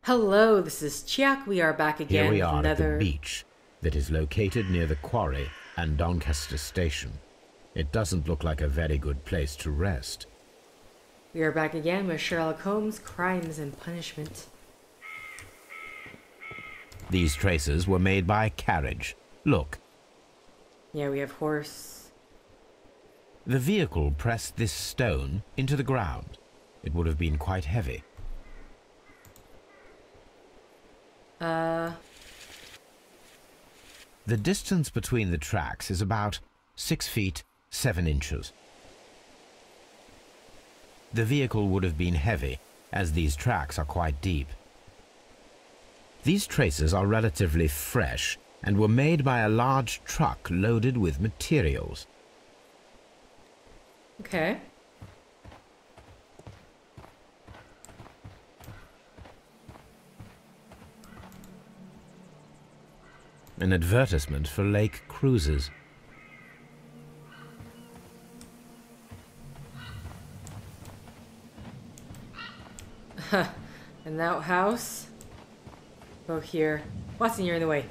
Hello, this is Chiak. We are back again Here we with are another... at the beach that is located near the quarry and Doncaster station. It doesn't look like a very good place to rest. We are back again with Sherlock Holmes, Crimes and Punishment. These traces were made by a carriage. Look. Yeah, we have horse. The vehicle pressed this stone into the ground. It would have been quite heavy. The distance between the tracks is about 6 feet 7 inches. The vehicle would have been heavy, as these tracks are quite deep. These traces are relatively fresh and were made by a large truck loaded with materials. Okay. An advertisement for lake cruises. An outhouse. Go here. Watson, you're in the way.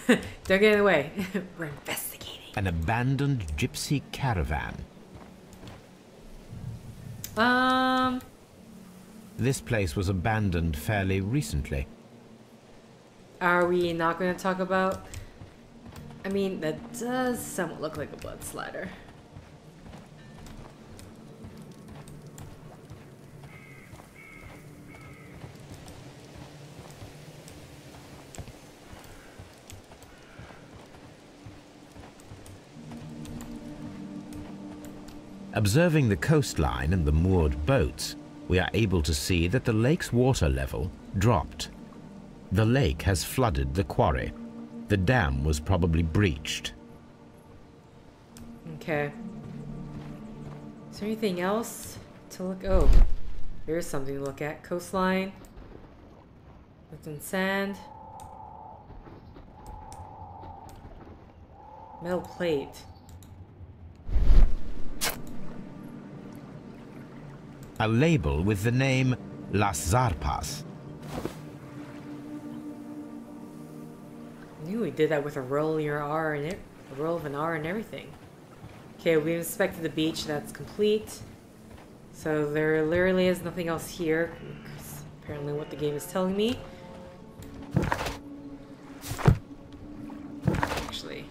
Don't get in the way. We're investigating. An abandoned gypsy caravan. This place was abandoned fairly recently. Are we not going to talk about... I mean, that does somewhat look like a blood slider. Observing the coastline and the moored boats, we are able to see that the lake's water level dropped. The lake has flooded the quarry. The dam was probably breached. Okay. Is there anything else to look? Oh, here's something to look at. Coastline. Left in sand. Metal plate. A label with the name Las Zarpas. I knew we did that with a roll of your R and a roll of an R and everything. Okay, we inspected the beach. That's complete. So there literally is nothing else here. Apparently, what the game is telling me. Actually,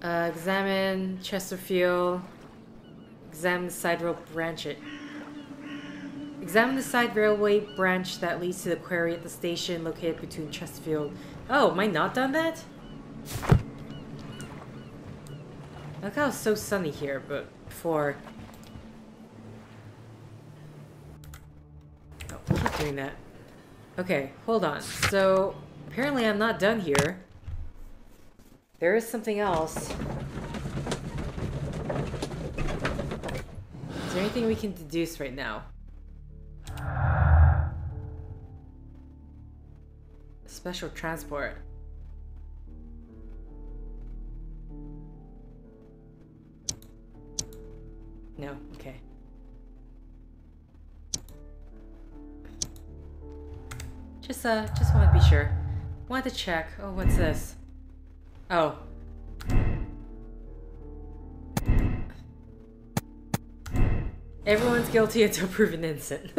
examine Chesterfield. Examine the side road branch. Examine the side railway branch that leads to the quarry at the station located between Chesterfield. Oh, am I not done that? Look how it's so sunny here, but before... Oh, I keep doing that. Okay, hold on. So, apparently I'm not done here. There is something else. Is there anything we can deduce right now? Special transport. No, okay. Just want to be sure. Wanted to check. Oh, what's this? Oh. Everyone's guilty until proven innocent.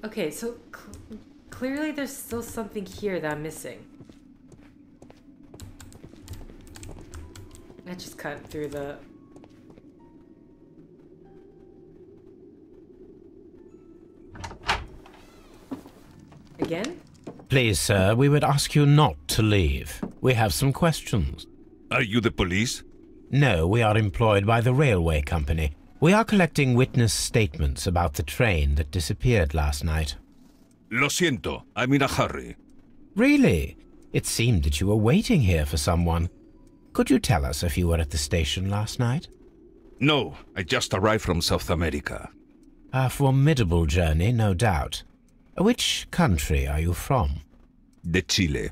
Okay, so clearly there's still something here that I'm missing. I just cut through the... Again? Please, sir, we would ask you not to leave. We have some questions. Are you the police? No, we are employed by the railway company. We are collecting witness statements about the train that disappeared last night. Lo siento, I'm in a hurry. Really? It seemed that you were waiting here for someone. Could you tell us if you were at the station last night? No, I just arrived from South America. A formidable journey, no doubt. Which country are you from? De Chile.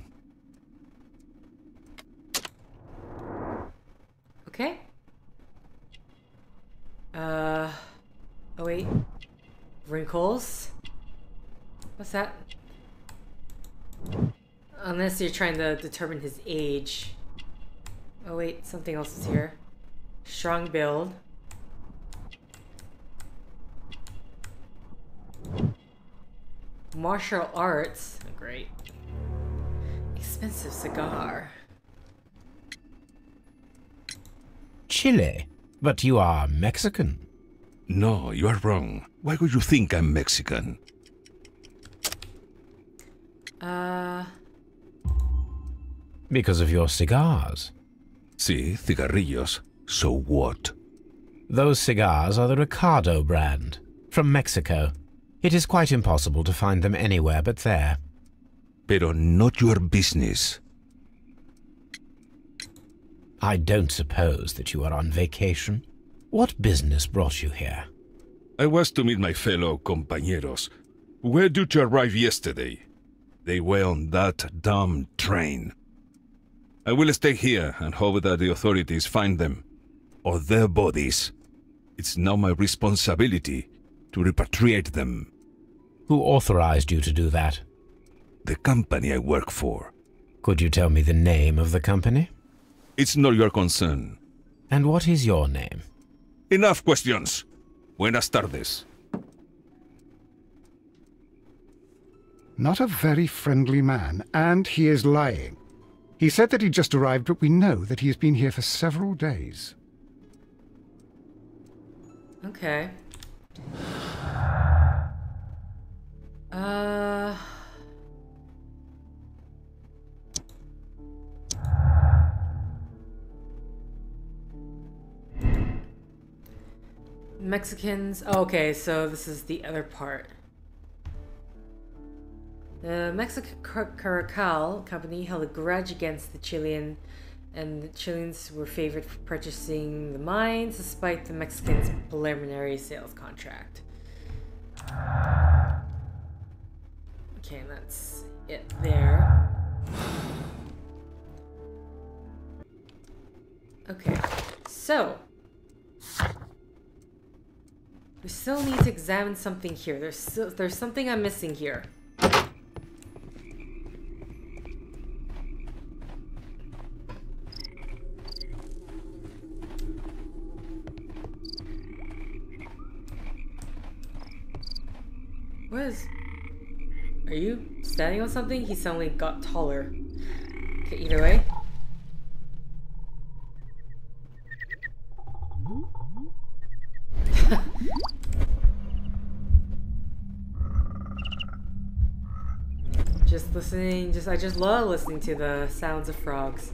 Okay. chemicals. What's that? Unless you're trying to determine his age. Oh wait, something else is here. Strong build. Martial arts. Oh, great. Expensive cigar. Chile? But you are Mexican. No, you are wrong. Why would you think I'm Mexican? Because of your cigars. Sí, cigarrillos. So what? Those cigars are the Ricardo brand, from Mexico. It is quite impossible to find them anywhere but there. Pero not your business. I don't suppose that you are on vacation. What business brought you here? I was to meet my fellow compañeros, who were due to arrive yesterday. They were on that damn train. I will stay here and hope that the authorities find them, or their bodies. It's now my responsibility to repatriate them. Who authorized you to do that? The company I work for. Could you tell me the name of the company? It's not your concern. And what is your name? Enough questions. Buenas tardes. Not a very friendly man, and he is lying. He said that he just arrived, but we know that he has been here for several days. Okay. Mexicans. Oh, okay, so this is the other part. The Mexican Caracal company held a grudge against the Chilean, and the Chileans were favored for purchasing the mines despite the Mexicans' preliminary sales contract. Okay, and that's it there. Okay, so we still need to examine something here. There's something I'm missing here. Are you standing on something? He suddenly got taller. Okay, either way. Just listening, I just love listening to the sounds of frogs.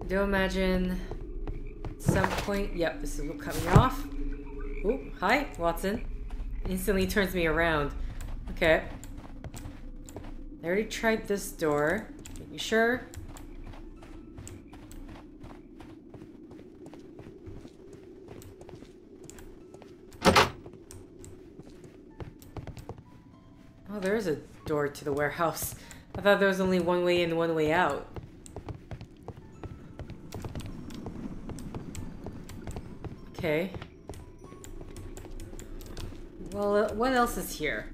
Do imagine at some point, yep, this is coming off. Oh, hi, Watson. Instantly turns me around. Okay. I already tried this door. Are you sure? Oh, there is a door to the warehouse. I thought there was only one way in, one way out. Okay. Well, what else is here?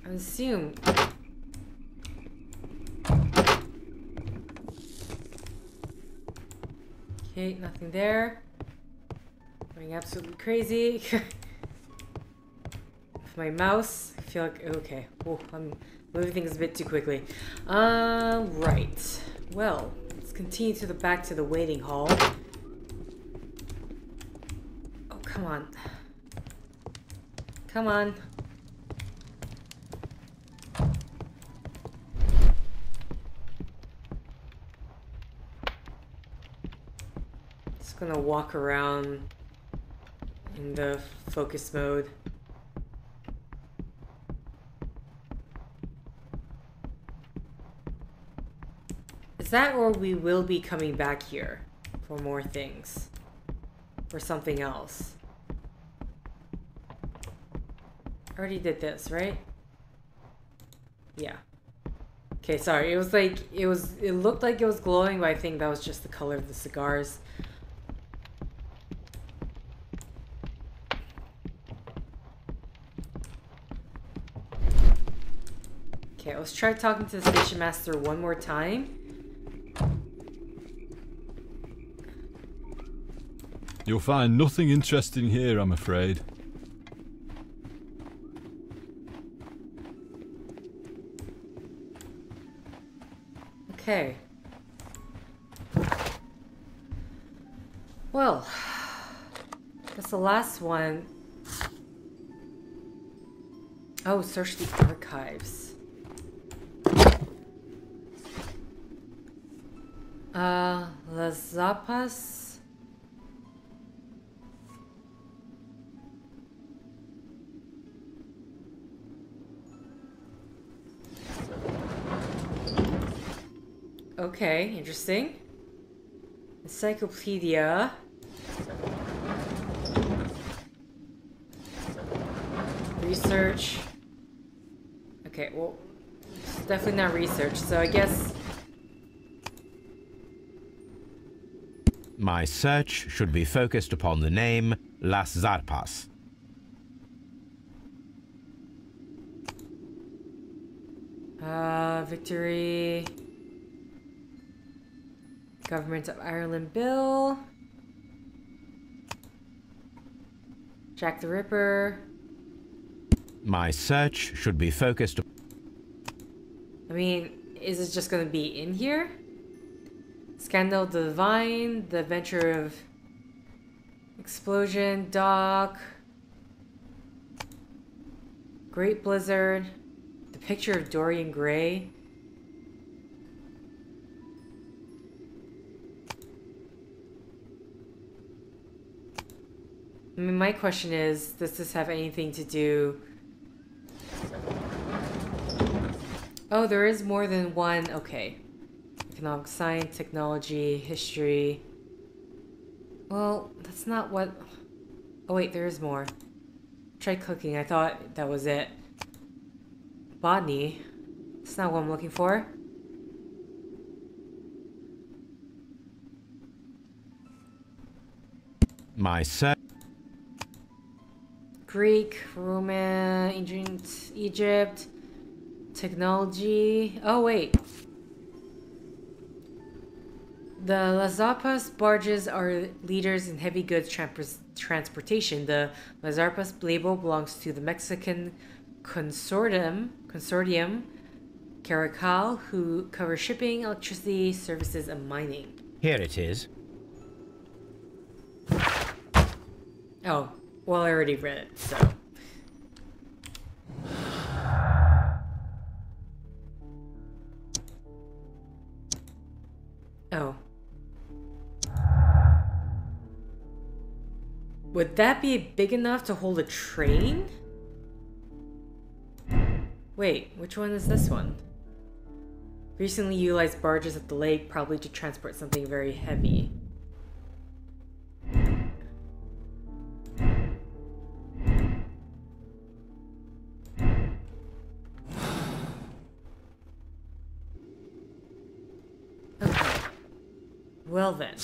I assume. Okay, nothing there. Going absolutely crazy. With my mouse, I feel like, okay. Oh, I'm moving things a bit too quickly. Right. Well, let's continue to the back to the waiting hall. Oh, come on. Come on. Just gonna walk around in the focus mode. Is that, or we will be coming back here for more things? Or something else? Already did this, right? Yeah. Okay, sorry. It was like, it looked like it was glowing, but I think that was just the color of the cigars. Okay, let's try talking to the station master one more time. You'll find nothing interesting here, I'm afraid. Okay. Well, that's the last one. Oh, search the archives. Las Zapas. Okay, interesting. Encyclopedia. Research. Okay, well, it's definitely not research, so I guess... My search should be focused upon the name Las Zarpas. Victory... Government of Ireland bill. Jack the Ripper. My search should be focused... I mean, is it just gonna be in here? Scandal the Divine, The Adventure of Explosion, Doc, Great Blizzard, The Picture of Dorian Gray. I mean, my question is, does this have anything to do... Oh, there is more than one. Okay. Economic science, technology, history. Well, that's not what... Oh wait, there is more. Try cooking. I thought that was it. Botany. That's not what I'm looking for. My search... Greek, Roman, ancient Egypt, technology. Oh wait. The Lazarpas barges are leaders in heavy goods transportation. The Lazarpas label belongs to the Mexican consortium Caracal, who cover shipping, electricity, services, and mining. Here it is. Oh, well, I already read it, so. Oh. Would that be big enough to hold a train? Wait, which one is this one? Recently utilized barges at the lake, probably to transport something very heavy. Okay. Well then.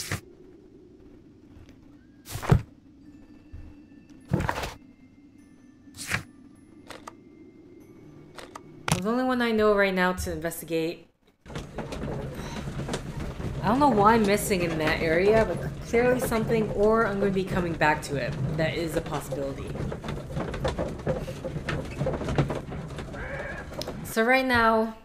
The only one I know right now to investigate. I don't know why I'm missing in that area, but clearly something, or I'm going to be coming back to it. That is a possibility. So right now...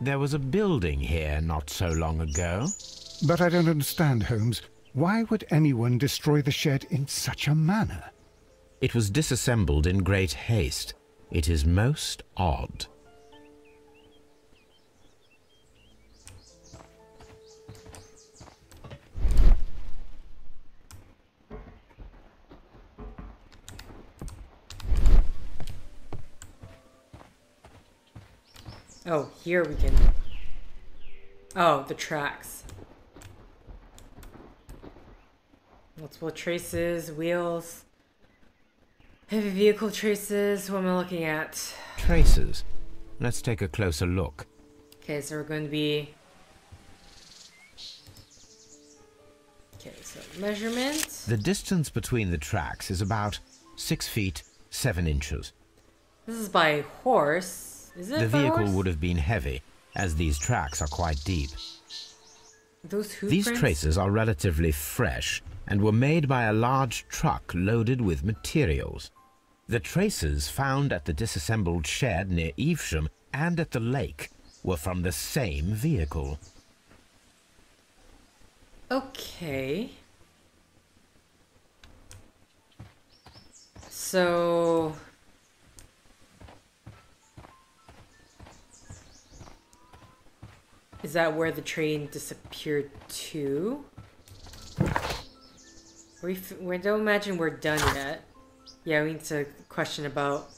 There was a building here not so long ago. But I don't understand, Holmes. Why would anyone destroy the shed in such a manner? It was disassembled in great haste. It is most odd. Oh, here we can... Oh, the tracks. Multiple traces, wheels. Heavy vehicle traces. What am I looking at? Traces. Let's take a closer look. Okay, so we're going to be... Okay, so measurement. The distance between the tracks is about 6 feet 7 inches. This is by horse. Is it The by vehicle horse? would have been heavy, as these tracks are quite deep. Those hoof These prints? traces are relatively fresh and were made by a large truck loaded with materials. The traces found at the disassembled shed near Evesham and at the lake were from the same vehicle. Okay. So... Is that where the train disappeared to? We don't imagine we're done yet. Yeah, we need to question about...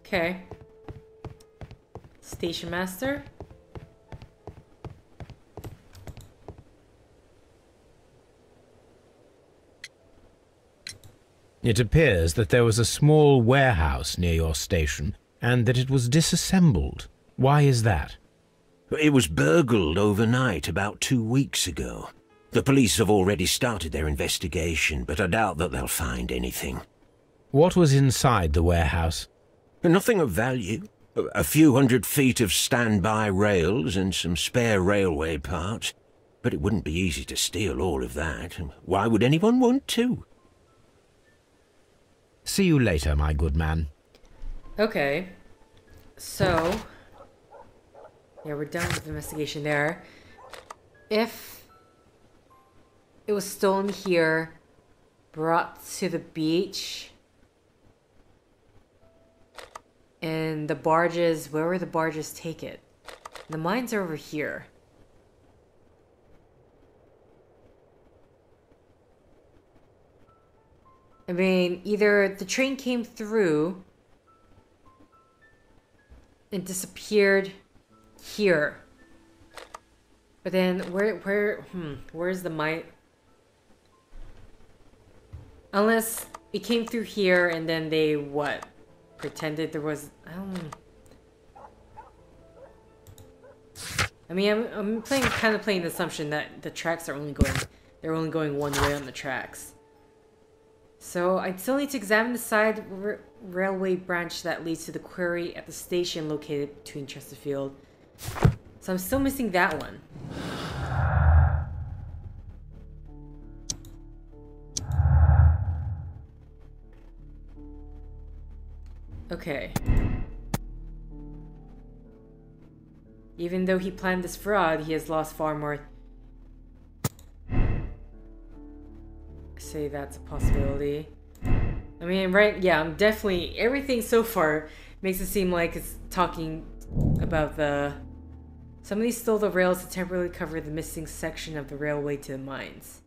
Okay. Station master? It appears that there was a small warehouse near your station and that it was disassembled. Why is that? It was burgled overnight about 2 weeks ago. The police have already started their investigation, but I doubt that they'll find anything. What was inside the warehouse? Nothing of value. A few 100 feet of standby rails and some spare railway parts. But it wouldn't be easy to steal all of that. Why would anyone want to? See you later, my good man. Okay. So... Yeah, we're done with the investigation there. If it was stolen here, brought to the beach, and the barges, where would the barges take it? The mines are over here. I mean, either the train came through and disappeared here. But then where's the mine? Unless it came through here and then they what? Pretended there was I mean, I'm kind of playing the assumption that the tracks are they're only going one way on the tracks. So I still need to examine the side railway branch that leads to the quarry at the station located between Chesterfield. So I'm still missing that one. Okay. Even though he planned this fraud, he has lost far more. Say that's a possibility. I mean, right? Yeah, I'm definitely... Everything so far makes it seem like it's talking about the... Somebody stole the rails to temporarily cover the missing section of the railway to the mines.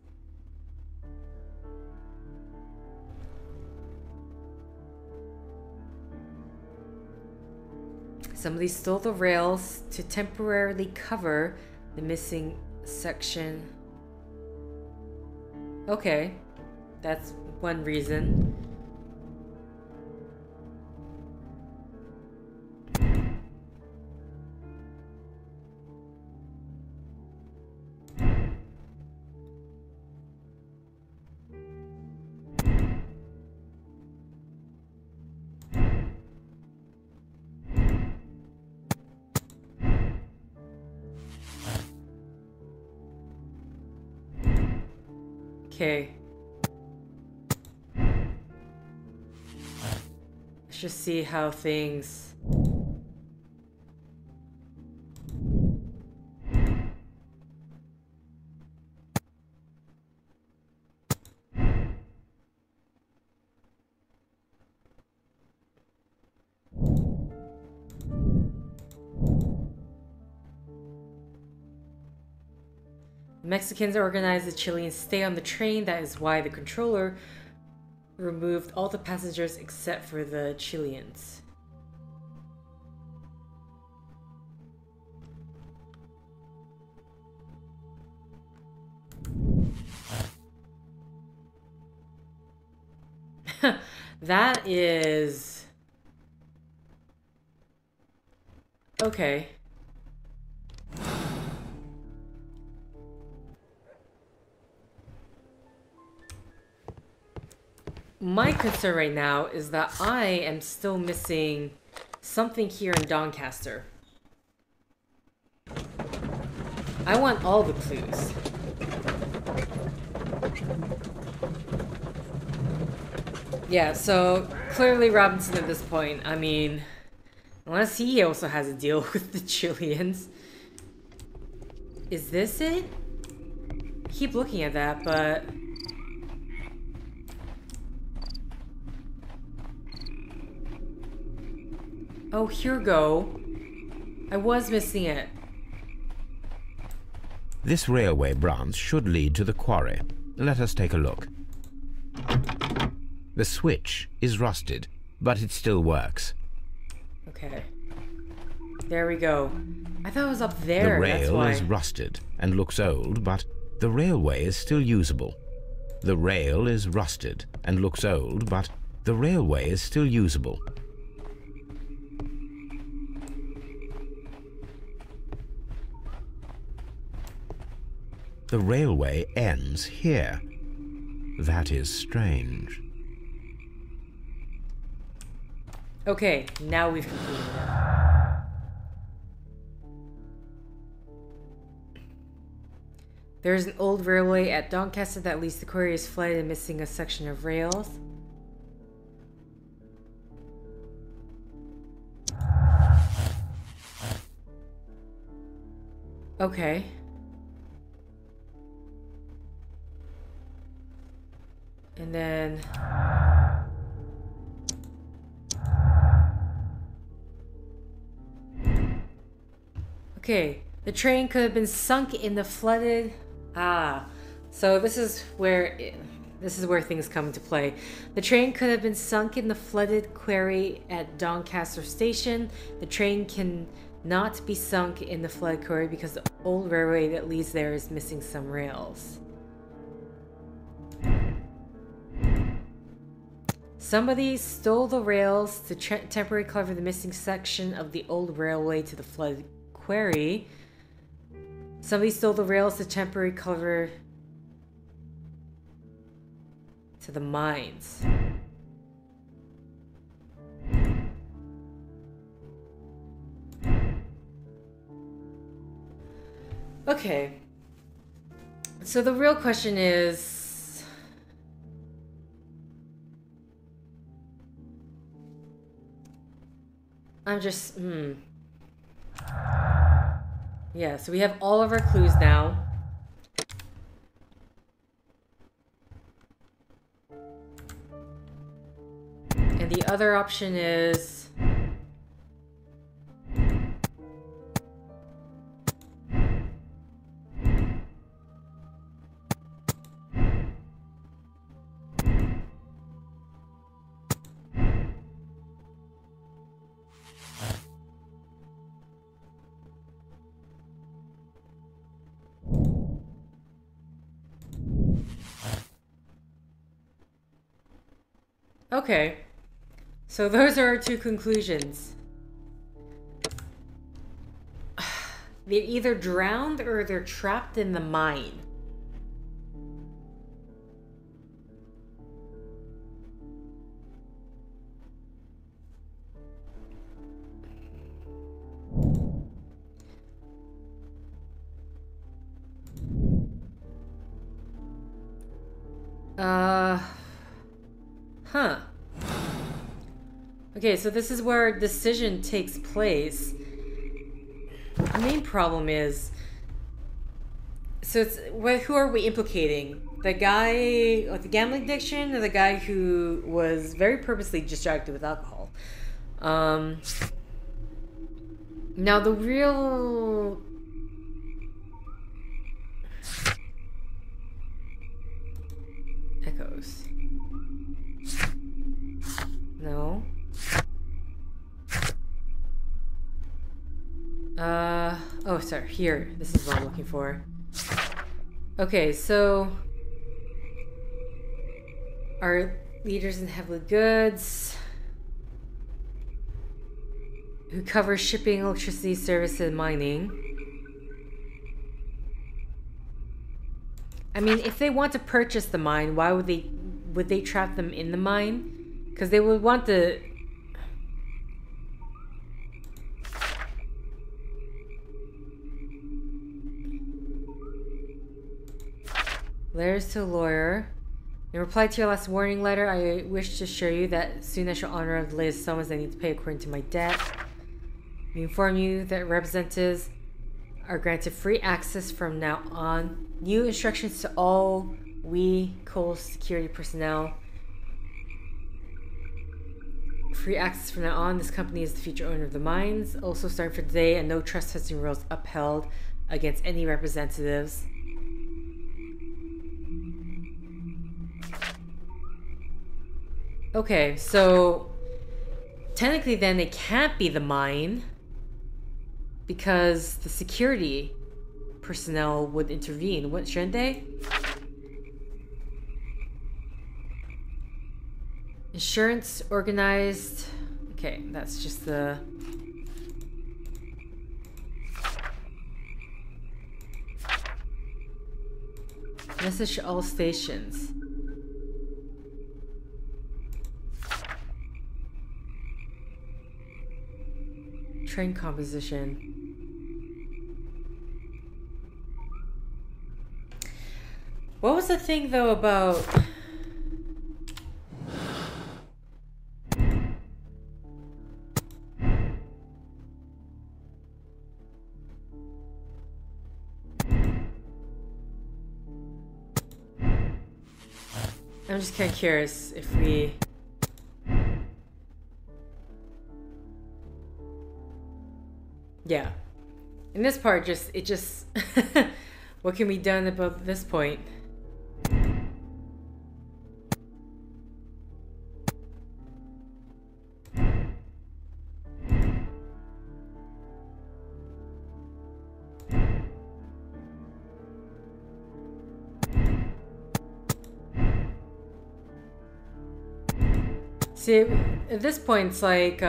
Somebody stole the rails to temporarily cover the missing section. Okay, that's one reason. Okay. Let's just see how things... Mexicans organized the Chileans stay on the train. That is why the controller removed all the passengers except for the Chileans. That is... okay. My concern right now is that I am still missing something here in Doncaster. I want all the clues. Yeah, so clearly Robinson at this point, I mean, unless he also has a deal with the Chileans. Is this it? Keep looking at that, but... oh, here we go. I was missing it. This railway branch should lead to the quarry. Let us take a look. The switch is rusted, but it still works. Okay. There we go. I thought it was up there. The That's rail why. is rusted and looks old, but the railway is still usable. The rail is rusted and looks old, but the railway is still usable. The railway ends here. That is strange. Okay, now we've completed it. There's an old railway at Doncaster that leads to the quarry is flooded and missing a section of rails. Okay. And then... okay, the train could have been sunk in the flooded... ah, so this is where things come into play. The train could have been sunk in the flooded quarry at Doncaster Station. The train can not be sunk in the flooded quarry because the old railway that leads there is missing some rails. Somebody stole the rails to temporarily cover the missing section of the old railway to the flooded quarry. Somebody stole the rails to temporarily cover to the mines. Okay. So the real question is... I'm just, yeah, so we have all of our clues now. And the other option is... okay, so those are our two conclusions. They're either drowned or they're trapped in the mine. Huh. Okay, so this is where a decision takes place. The main problem is... so it's... who are we implicating? The guy with the gambling addiction or the guy who was very purposely distracted with alcohol? Now the real... Echoes. No. Oh, sorry. Here. This is what I'm looking for. Okay, so... Our leaders in heavily goods... who cover shipping, electricity, service, and mining. I mean, if they want to purchase the mine, why would they trap them in the mine? Because they would want the... Letters to a lawyer. In reply to your last warning letter, I wish to assure you that soon I shall honor the latest summons I need to pay according to my debt. We inform you that representatives are granted free access from now on. New instructions to all Coal security personnel. Free access from now on. This company is the future owner of the mines. Also starting for today, and no trespassing rules upheld against any representatives. Okay, so technically then they can't be the mine because the security personnel would intervene, shouldn't they? Insurance organized. Okay, that's just the... Message to all stations. Train composition. What was the thing though about... I'm just kind of curious if we... Yeah. In this part, it just... What can be done about this point? See, at this point, it's like,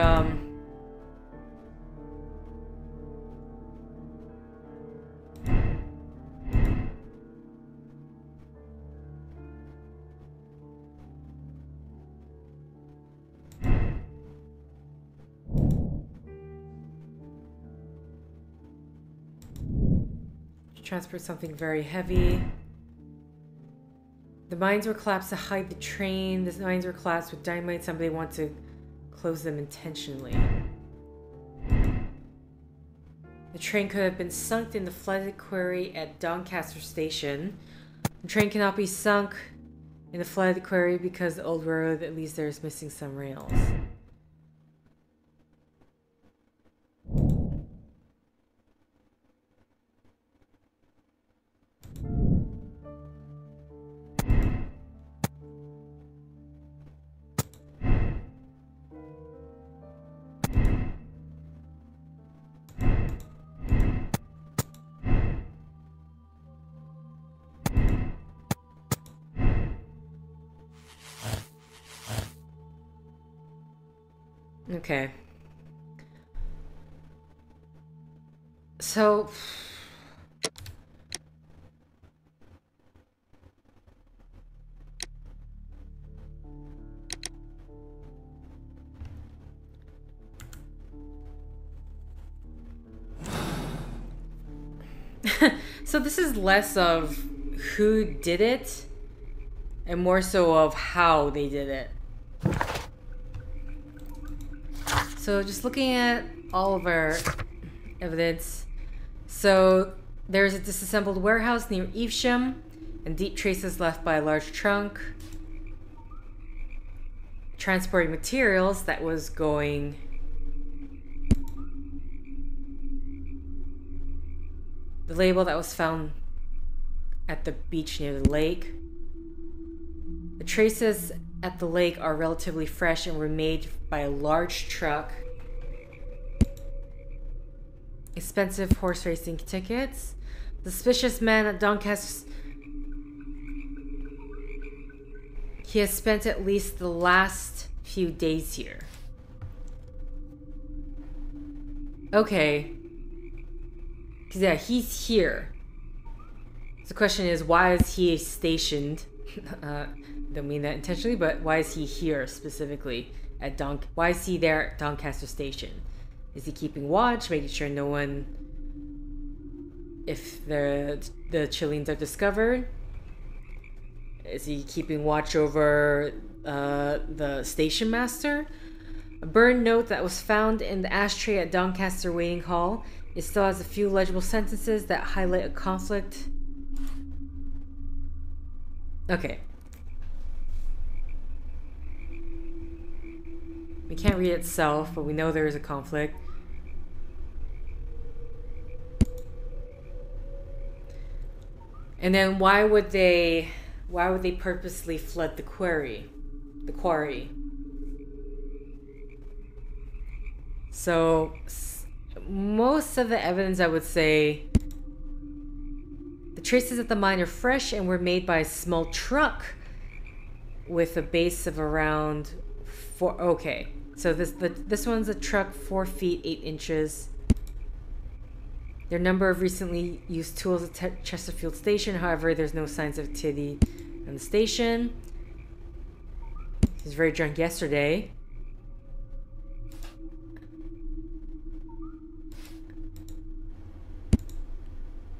transport something very heavy. The mines were collapsed to hide the train. The mines were collapsed with dynamite. Somebody wants to close them intentionally. The train could have been sunk in the flooded quarry at Doncaster Station. The train cannot be sunk in the flooded quarry because the old road, at least there's missing some rails. Okay. So... So this is less of who did it and more so of how they did it. So just looking at all of our evidence. So there's a disassembled warehouse near Evesham and deep traces left by a large trunk. Transporting materials that was going... The label that was found at the beach near the lake. The traces at the lake are relatively fresh and were made by a large truck. Expensive horse racing tickets. Suspicious man at Doncaster. He has spent at least the last few days here. Okay. Because yeah, he's here. So the question is, why is he stationed? Don't mean that intentionally, but why is he here specifically at why is he there at Doncaster Station? Is he keeping watch, making sure no one, if the Chileans are discovered? Is he keeping watch over the station master? A burned note that was found in the ashtray at Doncaster Waiting Hall. It still has a few legible sentences that highlight a conflict. Okay. We can't read it itself, but we know there is a conflict. And then why would they purposely flood the quarry? So most of the evidence, I would say, the traces at the mine are fresh and were made by a small truck with a base of around 4. Okay, so this one's a truck 4 feet 8 inches. There are a number of recently used tools at Chesterfield Station. However, there's no signs of activity on the station. He was very drunk yesterday.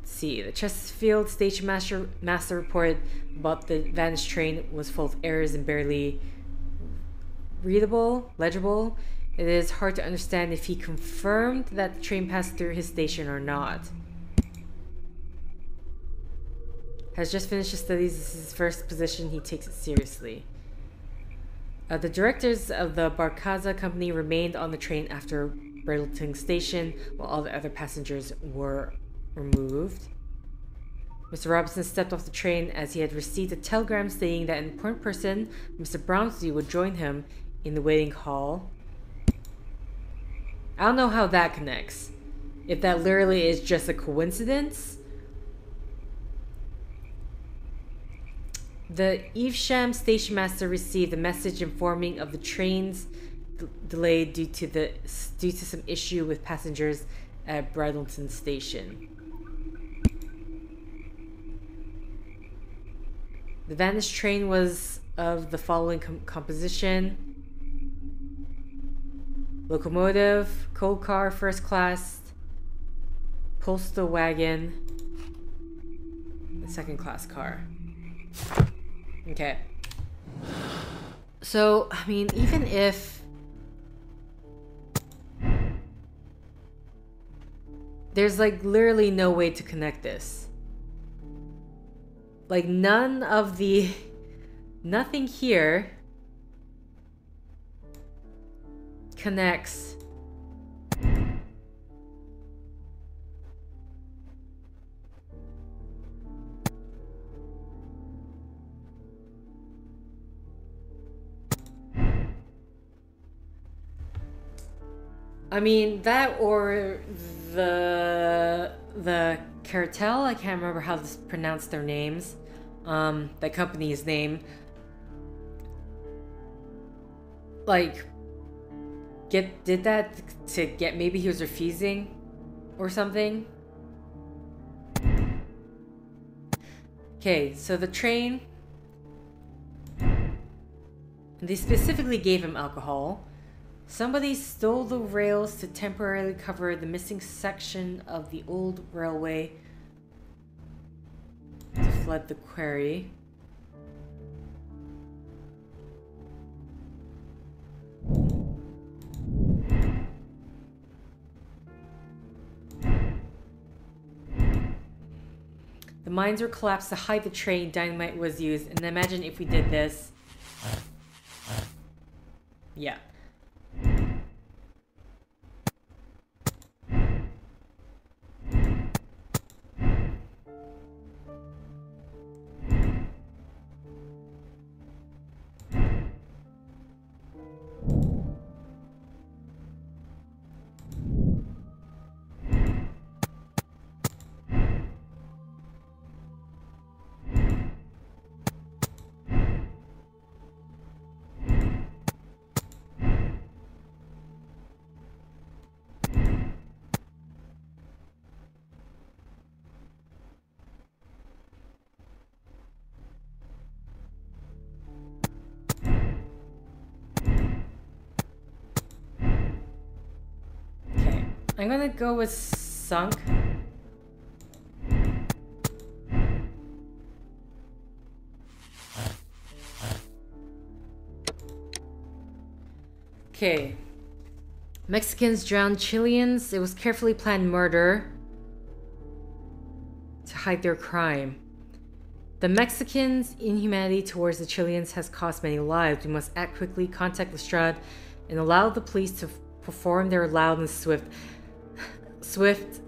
See, the Chesterfield Station Master reported about the vanished train was full of errors and barely legible. It is hard to understand if he confirmed that the train passed through his station or not. Has just finished his studies. This is his first position. He takes it seriously. The directors of the Barcaza company remained on the train after Bridleton Station while all the other passengers were removed. Mr. Robinson stepped off the train as he had received a telegram stating that an important person, Mr. Brownsley, would join him in the waiting hall. I don't know how that connects. If that literally is just a coincidence. The Evesham station master received a message informing of the train's delay due to some issue with passengers at Bridleton Station. The vanished train was of the following composition: locomotive, coal car, first class, postal wagon, and second class car. Okay. So, I mean, even if there's like literally no way to connect this. Like nothing here connects I mean that or the cartel. I can't remember how to pronounce their names. The company's name. Like, did that to get, maybe he was refusing or something. Okay, so the train, they specifically gave him alcohol. Somebody stole the rails to temporarily cover the missing section of the old railway to flood the quarry. The mines were collapsed to hide the train. Dynamite was used. And imagine if we did this. Yeah. I'm gonna go with sunk. Okay. Mexicans drowned Chileans. It was carefully planned murder to hide their crime. The Mexicans' inhumanity towards the Chileans has cost many lives. We must act quickly, contact Lestrade, and allow the police to perform their loud and swift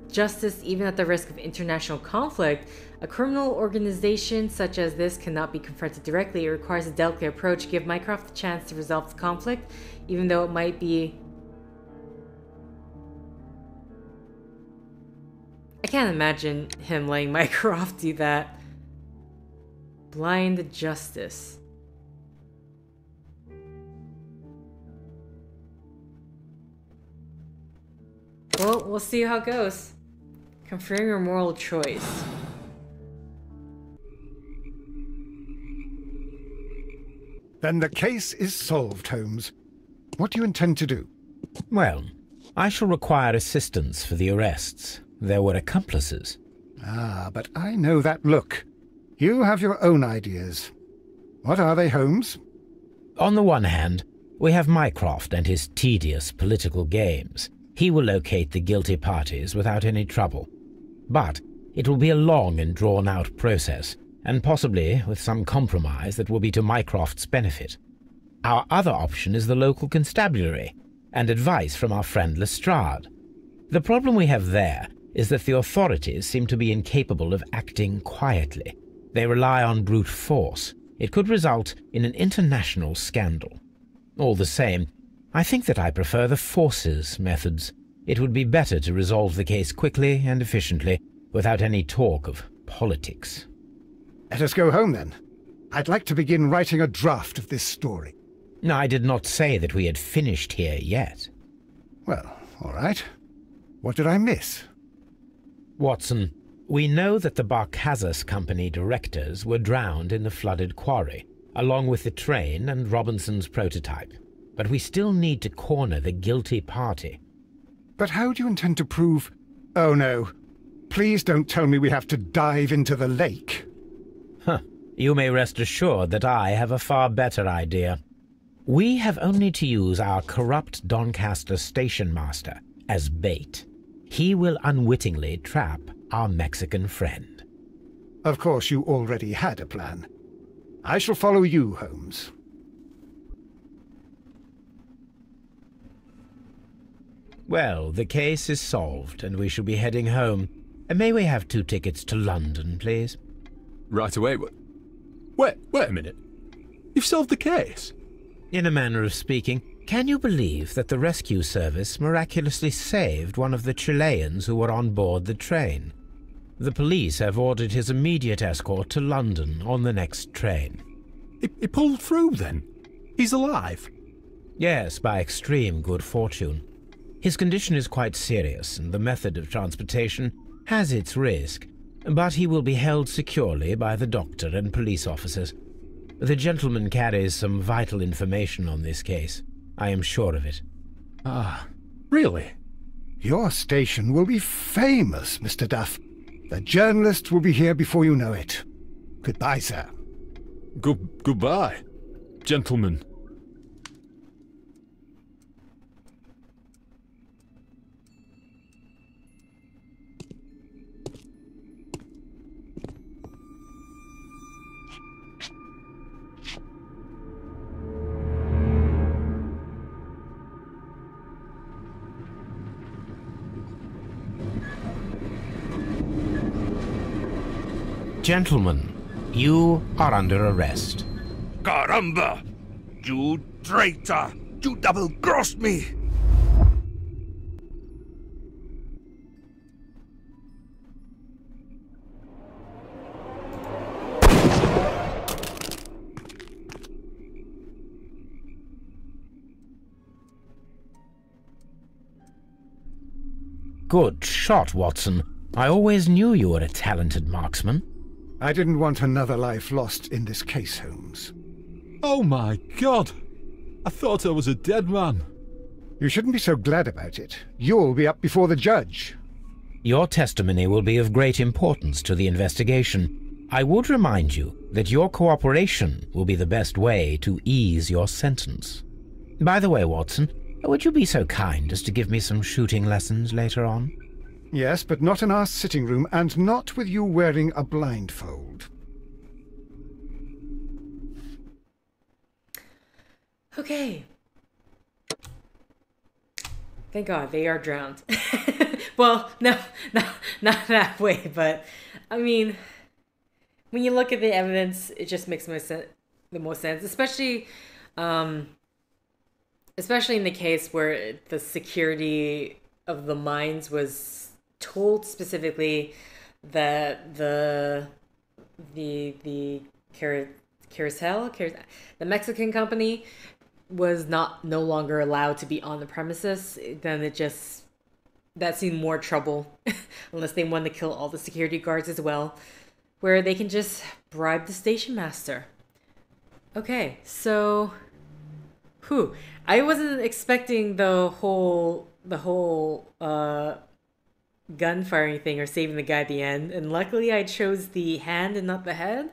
justice even at the risk of international conflict. A criminal organization such as this cannot be confronted directly. It requires a delicate approach. Give Mycroft the chance to resolve the conflict, even though it might be... I can't imagine him letting Mycroft do that. Blind justice. Well, we'll see how it goes. Confirm your moral choice. Then the case is solved, Holmes. What do you intend to do? Well, I shall require assistance for the arrests. There were accomplices. Ah, but I know that look. You have your own ideas. What are they, Holmes? On the one hand, we have Mycroft and his tedious political games. He will locate the guilty parties without any trouble. But it will be a long and drawn-out process, and possibly with some compromise that will be to Mycroft's benefit. Our other option is the local constabulary, and advice from our friend Lestrade. The problem we have there is that the authorities seem to be incapable of acting quietly. They rely on brute force. It could result in an international scandal. All the same, I think that I prefer the forces methods. It would be better to resolve the case quickly and efficiently, without any talk of politics. Let us go home, then. I'd like to begin writing a draft of this story. No, I did not say that we had finished here yet. Well, all right. What did I miss? Watson, we know that the Barcazas Company directors were drowned in the flooded quarry, along with the train and Robinson's prototype. But we still need to corner the guilty party. But how do you intend to prove... Oh, no. Please don't tell me we have to dive into the lake. Huh. You may rest assured that I have a far better idea. We have only to use our corrupt Doncaster station master as bait. He will unwittingly trap our Mexican friend. Of course, you already had a plan. I shall follow you, Holmes. Well, the case is solved, and we shall be heading home. May we have 2 tickets to London, please? Right away. Wait a minute. You've solved the case? In a manner of speaking. Can you believe that the rescue service miraculously saved one of the Chileans who were on board the train? The police have ordered his immediate escort to London on the next train. He pulled through, then? He's alive? Yes, by extreme good fortune. His condition is quite serious, and the method of transportation has its risk, but he will be held securely by the doctor and police officers. The gentleman carries some vital information on this case. I am sure of it. Ah, really? Your station will be famous, Mr. Duff. The journalists will be here before you know it. Goodbye, sir. Goodbye, gentlemen. Gentlemen, you are under arrest. Caramba! You traitor! You double-crossed me! Good shot, Watson. I always knew you were a talented marksman. I didn't want another life lost in this case, Holmes. Oh my God! I thought I was a dead man. You shouldn't be so glad about it. You'll be up before the judge. Your testimony will be of great importance to the investigation. I would remind you that your cooperation will be the best way to ease your sentence. By the way, Watson, would you be so kind as to give me some shooting lessons later on? Yes, but not in our sitting room, and not with you wearing a blindfold. Okay. Thank God they are drowned. Well, no, not that way, but I mean, when you look at the evidence, it just makes the most sense, especially in the case where the security of the mines was told specifically that the Mexican company was no longer allowed to be on the premises. Then that seemed more trouble unless they wanted to kill all the security guards as well, where they can just bribe the station master. Okay, so I wasn't expecting the whole gunfiring thing or saving the guy at the end, and luckily I chose the hand and not the head.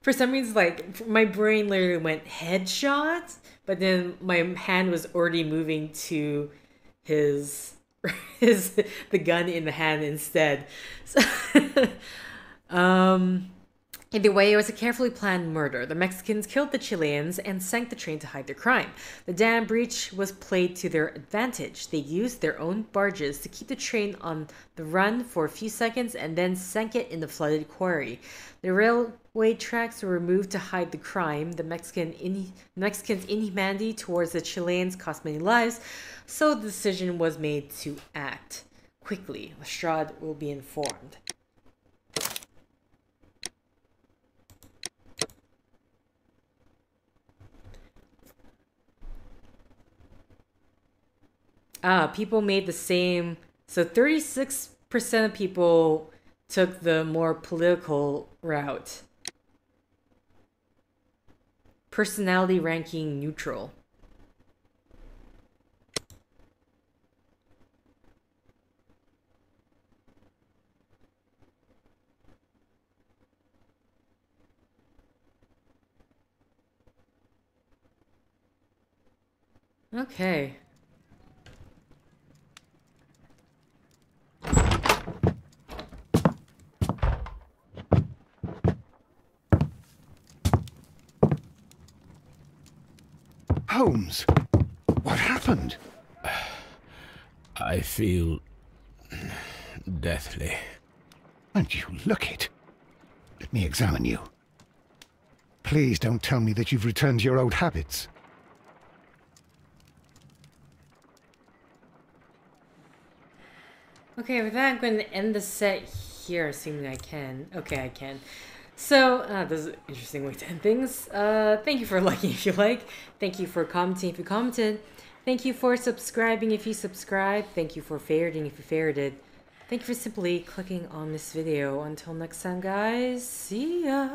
For some reason, like, my brain literally went headshot, but then my hand was already moving to the gun in the hand instead. So, either way, it was a carefully planned murder. The Mexicans killed the Chileans and sank the train to hide their crime. The dam breach was played to their advantage. They used their own barges to keep the train on the run for a few seconds and then sank it in the flooded quarry. The railway tracks were removed to hide the crime. The Mexicans' inhumanity towards the Chileans cost many lives, so the decision was made to act quickly. Lestrade will be informed. People made the same. So 36% of people took the more political route. Personality ranking neutral. Okay. Holmes, what happened? I feel deathly. And you look it. Let me examine you. Please don't tell me that you've returned to your old habits. Okay, with that, I'm going to end the set here, assuming I can. Okay, I can. So, this is an interesting way to end things. Thank you for liking if you like. Thank you for commenting if you commented. Thank you for subscribing if you subscribed. Thank you for favoriting if you favorited. Thank you for simply clicking on this video. Until next time, guys. See ya!